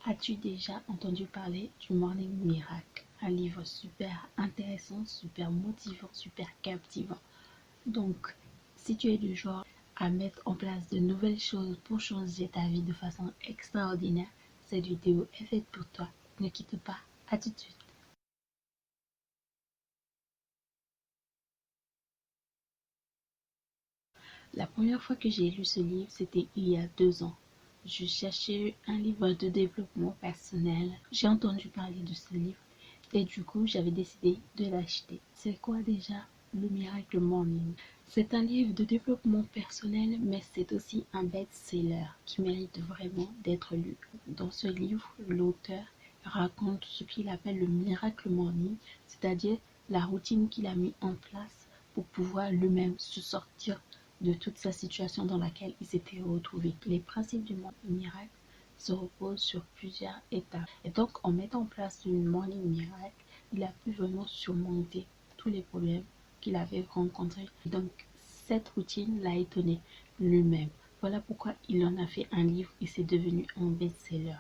As-tu déjà entendu parler du Morning Miracle? Un livre super intéressant, super motivant, super captivant. Donc, si tu es du genre à mettre en place de nouvelles choses pour changer ta vie de façon extraordinaire, cette vidéo est faite pour toi. Ne quitte pas, à tout de suite. La première fois que j'ai lu ce livre, c'était il y a 2 ans. Je cherchais un livre de développement personnel. J'ai entendu parler de ce livre et du coup, j'avais décidé de l'acheter. C'est quoi déjà le Miracle Morning? C'est un livre de développement personnel, mais c'est aussi un best-seller qui mérite vraiment d'être lu. Dans ce livre, l'auteur raconte ce qu'il appelle le Miracle Morning, c'est-à-dire la routine qu'il a mis en place pour pouvoir lui-même se sortir de toute sa situation dans laquelle il s'était retrouvé. Les principes du miracle se reposent sur plusieurs étapes. Et donc, en mettant en place une morning miracle, il a pu vraiment surmonter tous les problèmes qu'il avait rencontrés. Donc, cette routine l'a étonné lui-même. Voilà pourquoi il en a fait un livre et c'est devenu un best-seller.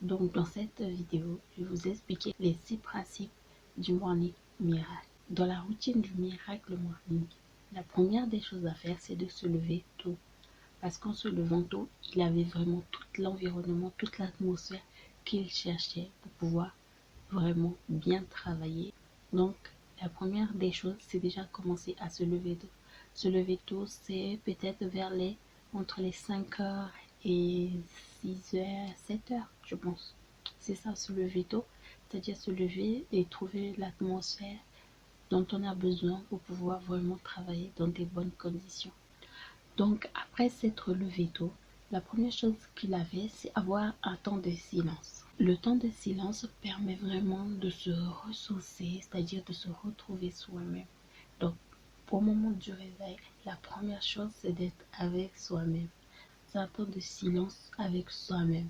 Donc, dans cette vidéo, je vais vous expliquer les 6 principes du morning miracle. Dans la routine du miracle morning, la première des choses à faire, c'est de se lever tôt. Parce qu'en se levant tôt, il avait vraiment tout l'environnement, toute l'atmosphère qu'il cherchait pour pouvoir vraiment bien travailler. Donc, la première des choses, c'est déjà commencer à se lever tôt. Se lever tôt, c'est peut-être entre les 5h et 6h, 7h, je pense. C'est ça, se lever tôt. C'est-à-dire se lever et trouver l'atmosphère dont on a besoin pour pouvoir vraiment travailler dans des bonnes conditions. Donc, après s'être levé tôt, la première chose qu'il avait, c'est avoir un temps de silence. Le temps de silence permet vraiment de se ressourcer, c'est-à-dire de se retrouver soi-même. Donc, au moment du réveil, la première chose, c'est d'être avec soi-même. C'est un temps de silence avec soi-même,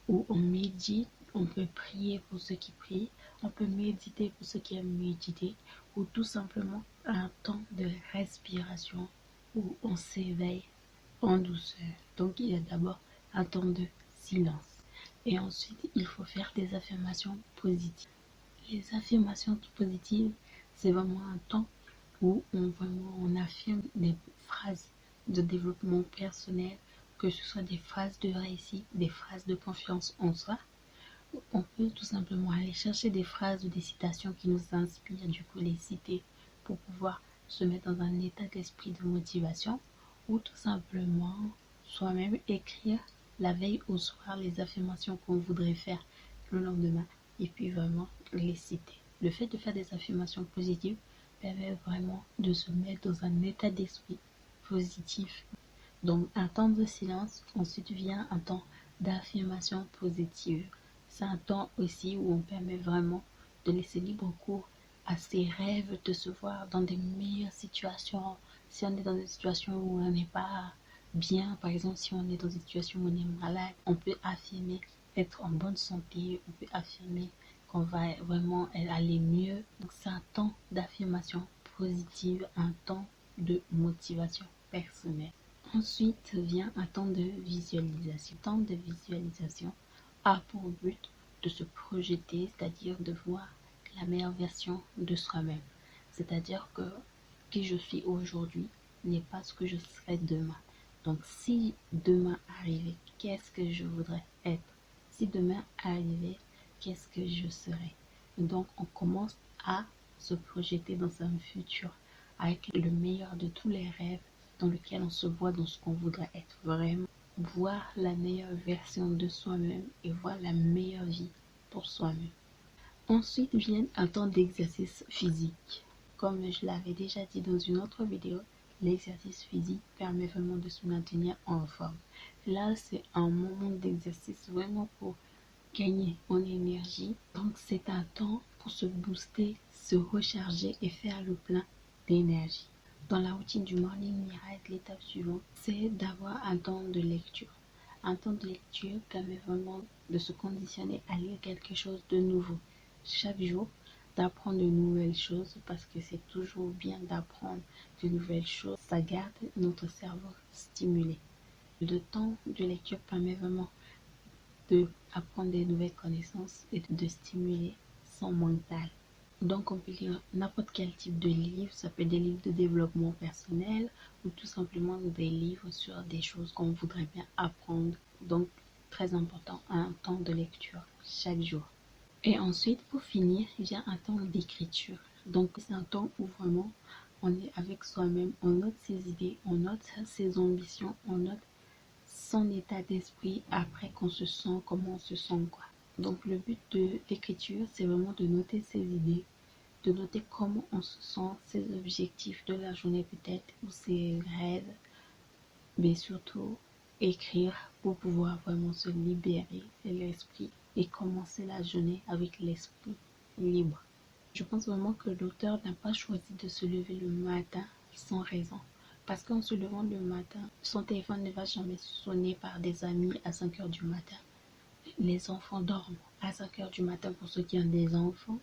où on médite, on peut prier pour ceux qui prient, on peut méditer pour ceux qui aiment méditer, ou tout simplement un temps de respiration où on s'éveille en douceur. Donc il y a d'abord un temps de silence. Et ensuite, il faut faire des affirmations positives. Les affirmations positives, c'est vraiment un temps où on affirme des phrases de développement personnel, que ce soit des phrases de réussite, des phrases de confiance en soi. On peut tout simplement aller chercher des phrases ou des citations qui nous inspirent, du coup les citer pour pouvoir se mettre dans un état d'esprit de motivation, ou tout simplement soi-même écrire la veille au soir les affirmations qu'on voudrait faire le lendemain et puis vraiment les citer. Le fait de faire des affirmations positives permet vraiment de se mettre dans un état d'esprit positif. Donc un temps de silence, ensuite vient un temps d'affirmation positive. C'est un temps aussi où on permet vraiment de laisser libre cours à ses rêves, de se voir dans des meilleures situations. Si on est dans une situation où on n'est pas bien, par exemple si on est dans une situation où on est malade, on peut affirmer être en bonne santé, on peut affirmer qu'on va vraiment aller mieux. Donc c'est un temps d'affirmation positive, un temps de motivation personnelle. Ensuite vient un temps de visualisation. Le temps de visualisation a pour but de se projeter, c'est-à-dire de voir la meilleure version de soi-même. C'est-à-dire que qui je suis aujourd'hui n'est pas ce que je serai demain. Donc si demain arrivait, qu'est-ce que je voudrais être? Si demain arrivait, qu'est-ce que je serais? Donc on commence à se projeter dans un futur avec le meilleur de tous les rêves dans lequel on se voit dans ce qu'on voudrait être vraiment, voir la meilleure version de soi-même et voir la meilleure vie pour soi-même. Ensuite vient un temps d'exercice physique. Comme je l'avais déjà dit dans une autre vidéo, l'exercice physique permet vraiment de se maintenir en forme. Là, c'est un moment d'exercice vraiment pour gagner en énergie. Donc, c'est un temps pour se booster, se recharger et faire le plein d'énergie. Dans la routine du Morning Miracle, l'étape suivante, c'est d'avoir un temps de lecture. Un temps de lecture permet vraiment de se conditionner à lire quelque chose de nouveau. Chaque jour, d'apprendre de nouvelles choses parce que c'est toujours bien d'apprendre de nouvelles choses. Ça garde notre cerveau stimulé. Le temps de lecture permet vraiment de apprendre des nouvelles connaissances et de stimuler son mental. Donc on peut lire n'importe quel type de livre, ça peut être des livres de développement personnel ou tout simplement des livres sur des choses qu'on voudrait bien apprendre. Donc très important, un temps de lecture chaque jour. Et ensuite, pour finir, il y a un temps d'écriture. Donc c'est un temps où vraiment on est avec soi-même, on note ses idées, on note ses ambitions, on note son état d'esprit après qu'on se sent, comment on se sent quoi. Donc le but de l'écriture, c'est vraiment de noter ses idées, de noter comment on se sent, ses objectifs de la journée peut-être, ou ses rêves, mais surtout écrire pour pouvoir vraiment se libérer de l'esprit et commencer la journée avec l'esprit libre. Je pense vraiment que l'auteur n'a pas choisi de se lever le matin sans raison. Parce qu'en se levant le matin, son téléphone ne va jamais sonner par des amis à 5 heures du matin. Les enfants dorment à 5 heures du matin pour ceux qui ont des enfants.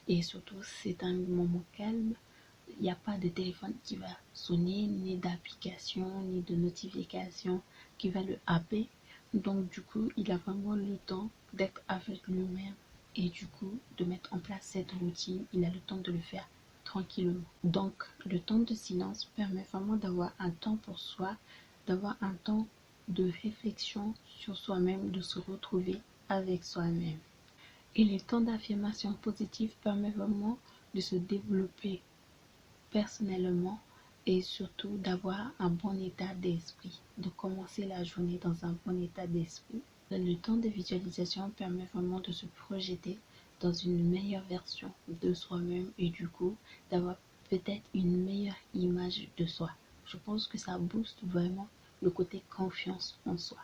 Et surtout, c'est un moment calme. Il n'y a pas de téléphone qui va sonner, ni d'application, ni de notification qui va le happer. Donc du coup, il a vraiment le temps d'être avec lui-même et du coup, de mettre en place cette routine. Il a le temps de le faire tranquillement. Donc, le temps de silence permet vraiment d'avoir un temps pour soi, d'avoir un temps de réflexion sur soi-même, de se retrouver avec soi-même. Et le temps d'affirmation positive permet vraiment de se développer personnellement et surtout d'avoir un bon état d'esprit, de commencer la journée dans un bon état d'esprit. Le temps de visualisation permet vraiment de se projeter dans une meilleure version de soi-même et du coup d'avoir peut-être une meilleure image de soi. Je pense que ça booste vraiment le côté confiance en soi.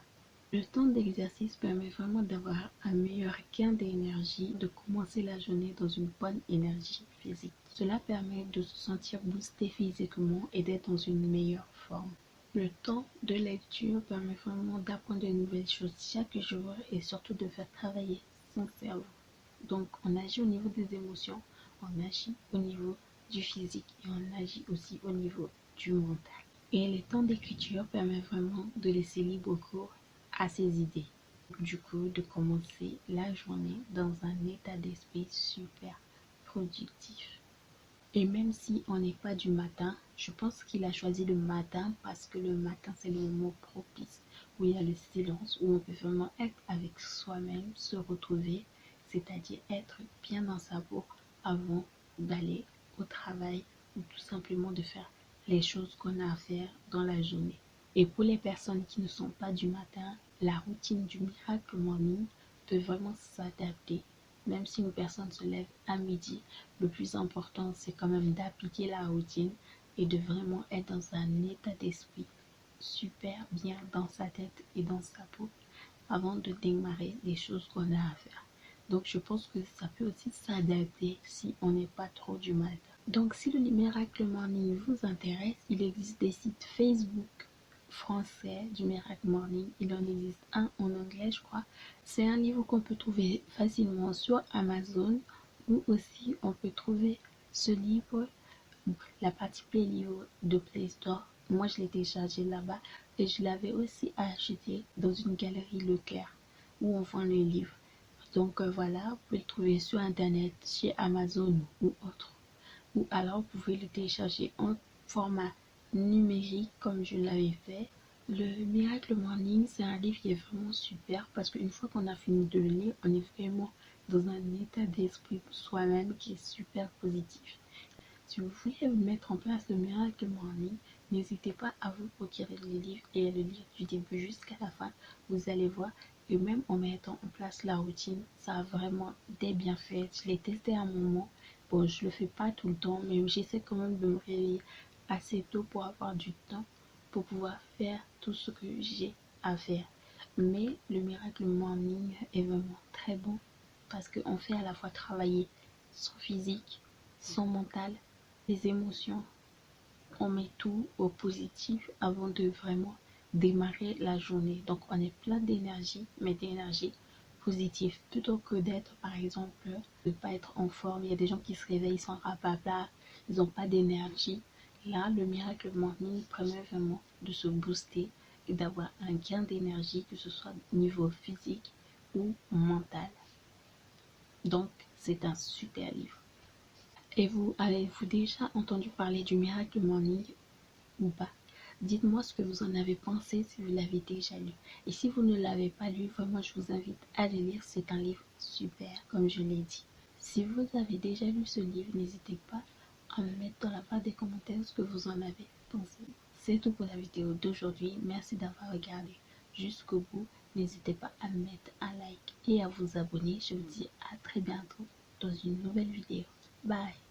Le temps d'exercice permet vraiment d'avoir un meilleur gain d'énergie, de commencer la journée dans une bonne énergie physique. Cela permet de se sentir boosté physiquement et d'être dans une meilleure forme. Le temps de lecture permet vraiment d'apprendre de nouvelles choses chaque jour et surtout de faire travailler son cerveau. Donc on agit au niveau des émotions, on agit au niveau du physique et on agit aussi au niveau du mental. Et le temps d'écriture permet vraiment de laisser libre cours à ses idées. Du coup, de commencer la journée dans un état d'esprit super productif. Et même si on n'est pas du matin, je pense qu'il a choisi le matin parce que le matin c'est le moment propice où il y a le silence, où on peut vraiment être avec soi-même, se retrouver, c'est-à-dire être bien dans sa peau avant d'aller au travail ou tout simplement de faire les choses qu'on a à faire dans la journée. Et pour les personnes qui ne sont pas du matin, la routine du Miracle Morning peut vraiment s'adapter. Même si une personne se lève à midi, le plus important c'est quand même d'appliquer la routine et de vraiment être dans un état d'esprit super bien dans sa tête et dans sa peau avant de démarrer les choses qu'on a à faire. Donc je pense que ça peut aussi s'adapter si on n'est pas trop du matin. Donc si le Miracle Morning vous intéresse, il existe des sites Facebook français du Miracle Morning. Il en existe un en anglais, je crois. C'est un livre qu'on peut trouver facilement sur Amazon ou aussi on peut trouver ce livre, la partie Play livre de Play Store. Moi, je l'ai téléchargé là-bas et je l'avais aussi acheté dans une galerie Leclerc où on vend les livres. Donc voilà, vous pouvez le trouver sur Internet, chez Amazon ou autre. Ou alors vous pouvez le télécharger en format numérique comme je l'avais fait. Le Miracle Morning, c'est un livre qui est vraiment super parce qu'une fois qu'on a fini de le lire, on est vraiment dans un état d'esprit soi-même qui est super positif. Si vous voulez mettre en place le Miracle Morning, n'hésitez pas à vous procurer le livre et à le lire du début jusqu'à la fin. Vous allez voir, et même en mettant en place la routine, ça a vraiment des bienfaits. Je l'ai testé à un moment. Bon, je le fais pas tout le temps, mais j'essaie quand même de me réveiller assez tôt pour avoir du temps pour pouvoir faire tout ce que j'ai à faire. Mais le Miracle Morning est vraiment très bon parce qu'on fait à la fois travailler son physique, son mental, les émotions. On met tout au positif avant de vraiment démarrer la journée. Donc on est plein d'énergie, mais d'énergie positive. Plutôt que d'être, par exemple, de ne pas être en forme. Il y a des gens qui se réveillent sans rapapla, ils n'ont pas d'énergie. Là, le Miracle Morning permet vraiment de se booster et d'avoir un gain d'énergie, que ce soit au niveau physique, ou mental. Donc, c'est un super livre. Et vous, avez-vous déjà entendu parler du Miracle Morning ou pas? Dites-moi ce que vous en avez pensé si vous l'avez déjà lu. Et si vous ne l'avez pas lu, vraiment, je vous invite à le lire. C'est un livre super, comme je l'ai dit. Si vous avez déjà lu ce livre, n'hésitez pas à me mettre dans la barre des commentaires ce que vous en avez pensé. C'est tout pour la vidéo d'aujourd'hui. Merci d'avoir regardé jusqu'au bout. N'hésitez pas à me mettre un like et à vous abonner. Je vous dis à très bientôt dans une nouvelle vidéo. Bye!